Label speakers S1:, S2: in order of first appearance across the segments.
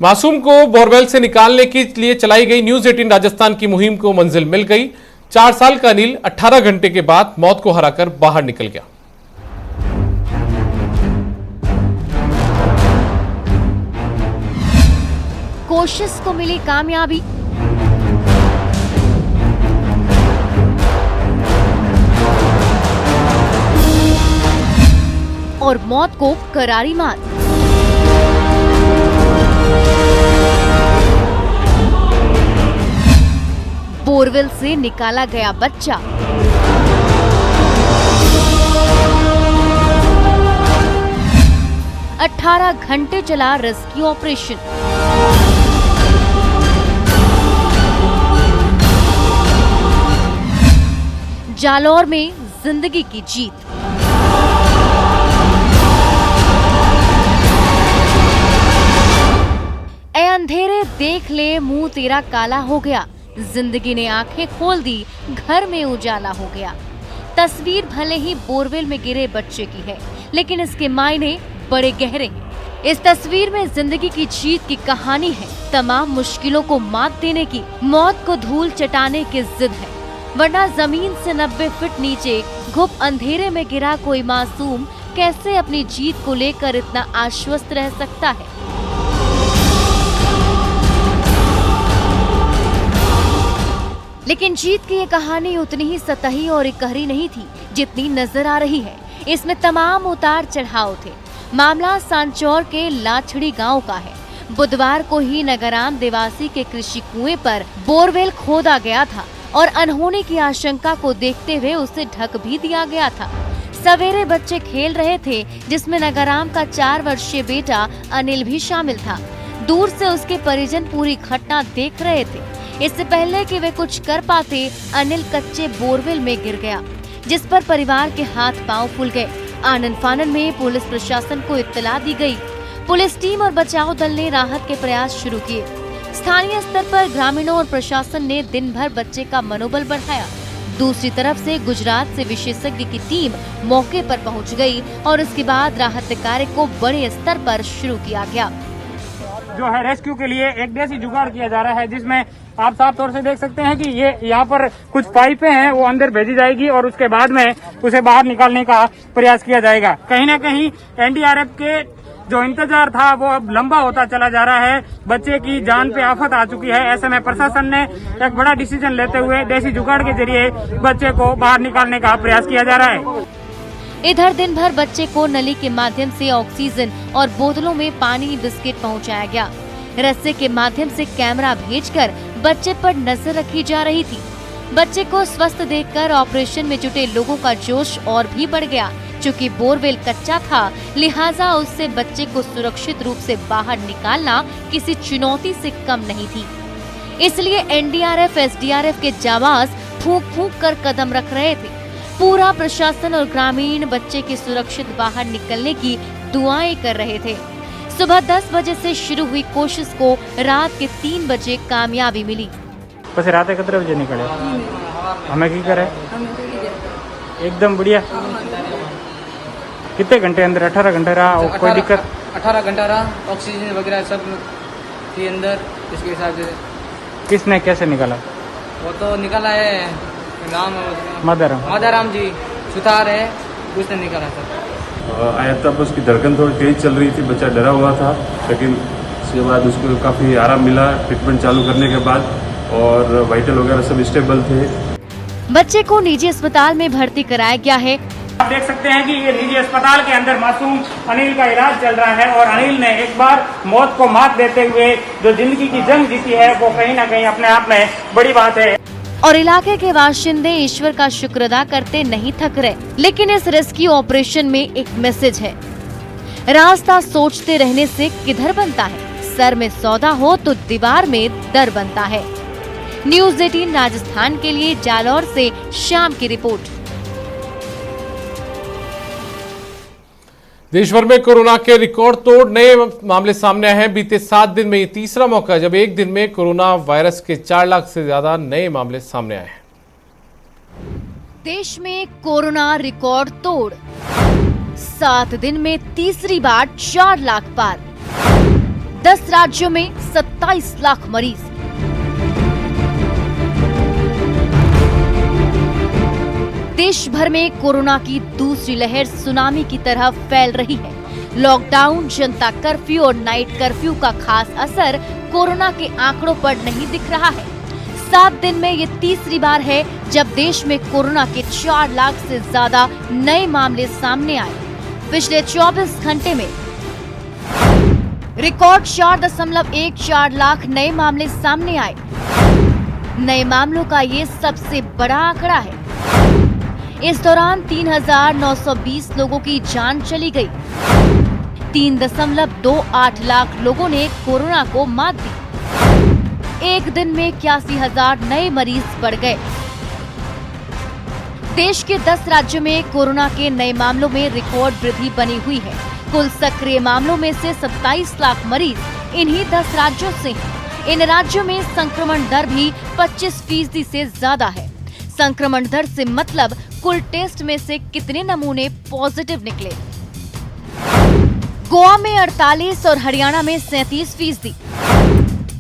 S1: मासूम को बोरवेल से निकालने के लिए चलाई गई न्यूज 18 राजस्थान की मुहिम को मंजिल मिल गई। 4 साल का अनिल 18 घंटे के बाद मौत को हराकर बाहर निकल गया।
S2: कोशिश को मिली कामयाबी। और मौत को करारी मात। बोरवेल से निकाला गया बच्चा। अठारह घंटे चला रेस्क्यू ऑपरेशन। जालौर में जिंदगी की जीत। ए अंधेरे देख ले, मुंह तेरा काला हो गया। जिंदगी ने आंखें खोल दी, घर में उजाला हो गया। तस्वीर भले ही बोरवेल में गिरे बच्चे की है, लेकिन इसके मायने बड़े गहरे हैं। इस तस्वीर में जिंदगी की जीत की कहानी है। तमाम मुश्किलों को मात देने की, मौत को धूल चटाने की जिद है। वरना जमीन से 90 फीट नीचे घुप अंधेरे में गिरा कोई मासूम कैसे अपनी जीत को लेकर इतना आश्वस्त रह सकता है। लेकिन जीत की ये कहानी उतनी ही सतही और इकहरी नहीं थी जितनी नजर आ रही है। इसमें तमाम उतार चढ़ाव थे। मामला सांचौर के लाछड़ी गांव का है। बुधवार को ही नगराम देवासी के कृषि कुएं पर बोरवेल खोदा गया था और अनहोनी की आशंका को देखते हुए उसे ढक भी दिया गया था। सवेरे बच्चे खेल रहे थे, जिसमें नगराम का 4 वर्षीय बेटा अनिल भी शामिल था। दूर से उसके परिजन पूरी घटना देख रहे थे। इससे पहले कि वे कुछ कर पाते, अनिल कच्चे बोरवेल में गिर गया, जिस पर परिवार के हाथ पांव फूल गए। आनन फानन में पुलिस प्रशासन को इत्तला दी गई। पुलिस टीम और बचाव दल ने राहत के प्रयास शुरू किए। स्थानीय स्तर पर ग्रामीणों और प्रशासन ने दिन भर बच्चे का मनोबल बढ़ाया। दूसरी तरफ से गुजरात से विशेषज्ञ की टीम मौके पर पहुंच गई और इसके बाद राहत कार्य को बड़े स्तर पर शुरू किया गया।
S3: जो है रेस्क्यू के लिए एक देसी जुगाड़ किया जा रहा है, जिसमें आप साफ तौर से देख सकते हैं कि ये यहाँ पर कुछ पाइपें हैं, वो अंदर भेजी जाएगी और उसके बाद में उसे बाहर निकालने का प्रयास किया जाएगा। कहीं ना कहीं एनडीआरएफ के जो इंतजार था वो अब लंबा होता चला जा रहा है। बच्चे की जान पे आफत आ चुकी है। ऐसे में प्रशासन ने एक बड़ा डिसीजन लेते हुए देसी जुगाड़ के जरिए बच्चे को बाहर निकालने का प्रयास किया जा रहा है।
S2: इधर दिन भर बच्चे को नली के माध्यम से ऑक्सीजन और बोतलों में पानी बिस्किट पहुंचाया गया। रस्से के माध्यम से कैमरा भेजकर बच्चे पर नजर रखी जा रही थी। बच्चे को स्वस्थ देखकर ऑपरेशन में जुटे लोगों का जोश और भी बढ़ गया। चूँकि बोरवेल कच्चा था, लिहाजा उससे बच्चे को सुरक्षित रूप से बाहर निकालना किसी चुनौती से कम नहीं थी। इसलिए एनडीआरएफ, एसडीआरएफ के जाबाज फूंक फूंक कर कदम रख रहे थे। पूरा प्रशासन और ग्रामीण बच्चे के सुरक्षित बाहर निकलने की दुआएं कर रहे थे। सुबह 10 बजे से शुरू हुई कोशिश को रात के 3 बजे कामयाबी मिली।
S3: बस रात 11 बजे निकले हमें की करे एकदम बढ़िया। कितने घंटे अंदर? 18 घंटे रहा और कोई दिक्कत?
S4: 18 घंटा रहा, ऑक्सीजन वगैरह सब थी अंदर। इसके हिसाब से
S3: किसने कैसे निकाला?
S4: वो तो निकाला है, नाम मादाराम जी सुतार है, उसने निकाला था।
S5: आया था, बस की धड़कन थोड़ी तेज चल रही थी, बच्चा डरा हुआ था, लेकिन उसके बाद उसको काफ़ी आराम मिला ट्रीटमेंट चालू करने के बाद, और वाइटल वगैरह सब स्टेबल थे।
S2: बच्चे को निजी अस्पताल में भर्ती कराया गया है।
S3: आप देख सकते हैं कि ये निजी अस्पताल के अंदर मासूम अनिल का इलाज चल रहा है और अनिल ने एक बार मौत को मात देते हुए जो जिंदगी की जंग जीती है, वो कहीं ना कहीं अपने आप में बड़ी बात है।
S2: और इलाके के बाशिंदे ईश्वर का शुक्र अदा करते नहीं थक रहे। लेकिन इस रेस्क्यू ऑपरेशन में एक मैसेज है। रास्ता सोचते रहने से किधर बनता है, सर में सौदा हो तो दीवार में डर बनता है। न्यूज 18 राजस्थान के लिए जालौर से शाम की रिपोर्ट।
S1: देश भर में कोरोना के रिकॉर्ड तोड़ नए मामले सामने आए हैं। बीते 7 दिन में ये तीसरा मौका है जब एक दिन में कोरोना वायरस के 4 लाख से ज्यादा नए मामले सामने आए हैं।
S2: देश में कोरोना रिकॉर्ड तोड़, 7 दिन में तीसरी बार 4 लाख पार। 10 राज्यों में 27 लाख मरीज। देश भर में कोरोना की दूसरी लहर सुनामी की तरह फैल रही है। लॉकडाउन, जनता कर्फ्यू और नाइट कर्फ्यू का खास असर कोरोना के आंकड़ों पर नहीं दिख रहा है। 7 दिन में ये तीसरी बार है जब देश में कोरोना के 4 लाख से ज्यादा नए मामले सामने आए। पिछले 24 घंटे में रिकॉर्ड 4.14 लाख नए मामले सामने आए। नए मामलों का ये सबसे बड़ा आंकड़ा है। इस दौरान 3,920 लोगों की जान चली गई। 3.28 लाख लोगों ने कोरोना को मात दी। एक दिन में 81,000 नए मरीज बढ़ गए। देश के 10 राज्यों में कोरोना के नए मामलों में रिकॉर्ड वृद्धि बनी हुई है। कुल सक्रिय मामलों में से 27 लाख मरीज इन्हीं 10 राज्यों से हैं। इन राज्यों में संक्रमण दर भी 25% से ज्यादा है। संक्रमण दर से मतलब कुल टेस्ट में से कितने नमूने पॉजिटिव निकले। गोवा में 48 और हरियाणा में 37%,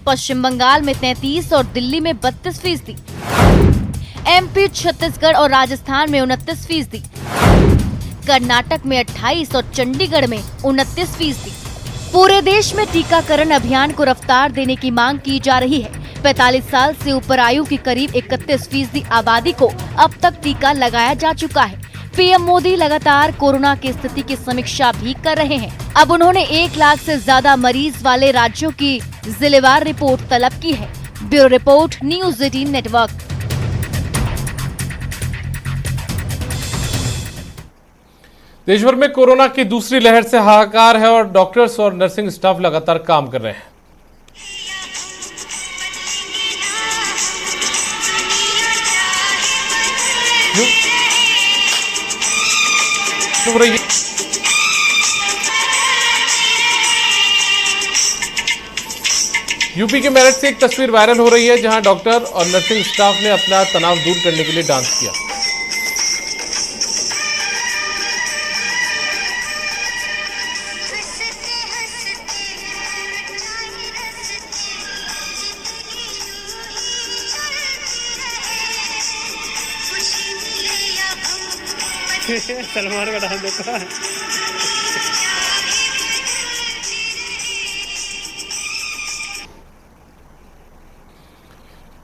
S2: पश्चिम बंगाल में 33 और दिल्ली में 32%, एमपी, छत्तीसगढ़ और राजस्थान में 29%, कर्नाटक में 28 और चंडीगढ़ में 29%। पूरे देश में टीकाकरण अभियान को रफ्तार देने की मांग की जा रही है। 45 साल से ऊपर आयु की करीब 31% आबादी को अब तक टीका लगाया जा चुका है। पीएम मोदी लगातार कोरोना की स्थिति की समीक्षा भी कर रहे हैं। अब उन्होंने 1 लाख से ज्यादा मरीज वाले राज्यों की जिलेवार रिपोर्ट तलब की है। Bureau report, news 18 network.
S1: देश भर में कोरोना की दूसरी लहर से हाहाकार है और डॉक्टर्स और नर्सिंग स्टाफ लगातार काम कर रहे हैं। यूपी के मेरठ से एक तस्वीर वायरल हो रही है जहां डॉक्टर और नर्सिंग स्टाफ ने अपना तनाव दूर करने के लिए डांस किया।
S3: सलमान का डांस देखा।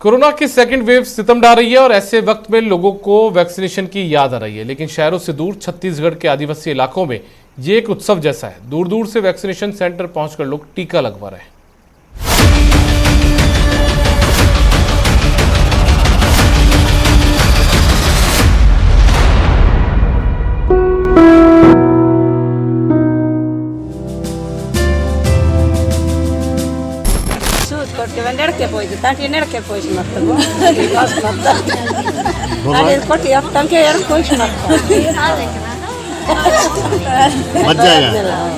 S1: कोरोना की सेकंड वेव सितम ढा रही है और ऐसे वक्त में लोगों को वैक्सीनेशन की याद आ रही है। लेकिन शहरों से दूर छत्तीसगढ़ के आदिवासी इलाकों में ये एक उत्सव जैसा है। दूर दूर से वैक्सीनेशन सेंटर पहुंचकर लोग टीका लगवा रहे हैं।
S6: ನಡಕೆ ಹೋಯ್ತು ತಾಟಿ ನಡಕೆ ಹೋಯ್ತು ಮತ್ತವು अरे कोटी अब तक के यार कोई
S7: बच जाएगा।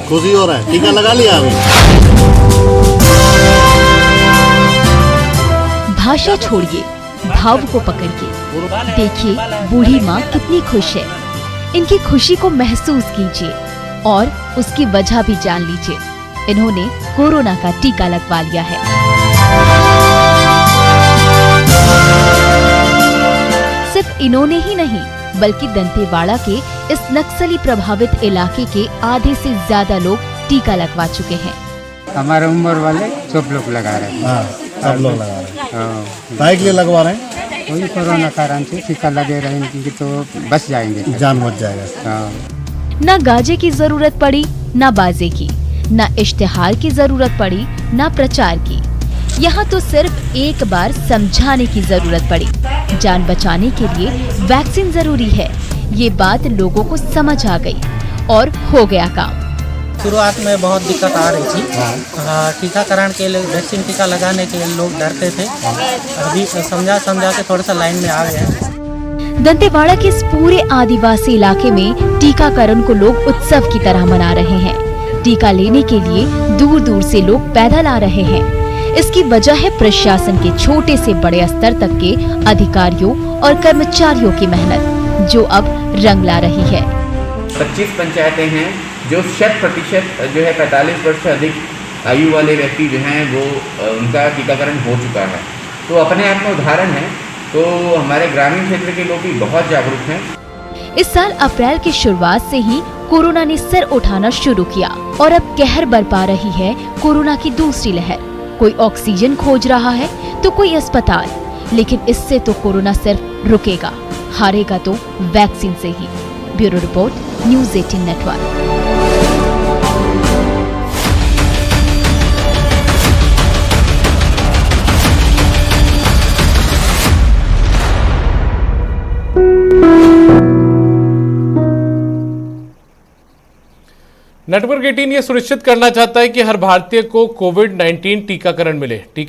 S7: खुशी हो रहा है, टीका लगा लिया अभी।
S8: भाषा छोड़िए, भाव को पकड़िए। देखिए बूढ़ी माँ कितनी खुश है। इनकी खुशी को महसूस कीजिए और उसकी वजह भी जान लीजिए। इन्होंने कोरोना का टीका लगवा लिया है। सिर्फ इन्होंने ही नहीं बल्कि दंतेवाड़ा के इस नक्सली प्रभावित इलाके के आधे से ज्यादा लोग टीका लगवा चुके हैं।
S9: हमारे उम्र वाले सब लोग लगा रहे हैं।
S7: सब लोग लगा रहे हैं। काहे के लिए लगवा रहे हैं?
S9: कोई कोरोना कारण से टीका लगे रहेंगे तो बच जाएंगे,
S7: जान बच जाएगा।
S8: न गाजे की जरूरत पड़ी, न बाजे की, न इश्तिहार की जरूरत पड़ी, न प्रचार की। यहाँ तो सिर्फ एक बार समझाने की जरूरत पड़ी। जान बचाने के लिए वैक्सीन जरूरी है, ये बात लोगों को समझ आ गई और हो गया काम।
S10: शुरुआत में बहुत दिक्कत आ रही थी। टीकाकरण के लिए वैक्सीन टीका लगाने के लिए लोग डरते थे। अभी समझा के थोड़ा सा लाइन में आ गए।
S8: दंतेवाड़ा के इस पूरे आदिवासी इलाके में टीकाकरण को लोग उत्सव की तरह मना रहे हैं। टीका लेने के लिए दूर दूर से लोग पैदल आ रहे हैं। इसकी वजह है प्रशासन के छोटे से बड़े स्तर तक के अधिकारियों और कर्मचारियों की मेहनत, जो अब रंग ला रही है।
S11: 25 पंचायतें हैं जो 100% जो है 45 वर्ष से अधिक आयु वाले व्यक्ति जो हैं वो उनका टीकाकरण हो चुका है। तो अपने आप में उदाहरण है। तो हमारे ग्रामीण क्षेत्र के लोग भी बहुत जागरूक हैं।
S8: इस साल अप्रैल की शुरुआत से ही कोरोना ने सिर उठाना शुरू किया और अब कहर बरपा रही है कोरोना की दूसरी लहर। कोई ऑक्सीजन खोज रहा है तो कोई अस्पताल, लेकिन इससे तो कोरोना सिर्फ रुकेगा, हारेगा तो वैक्सीन से ही। Bureau report, news 18 network.
S1: Network 18 ये सुनिश्चित करना चाहता है कि हर भारतीय को कोविड-19 टीकाकरण मिले।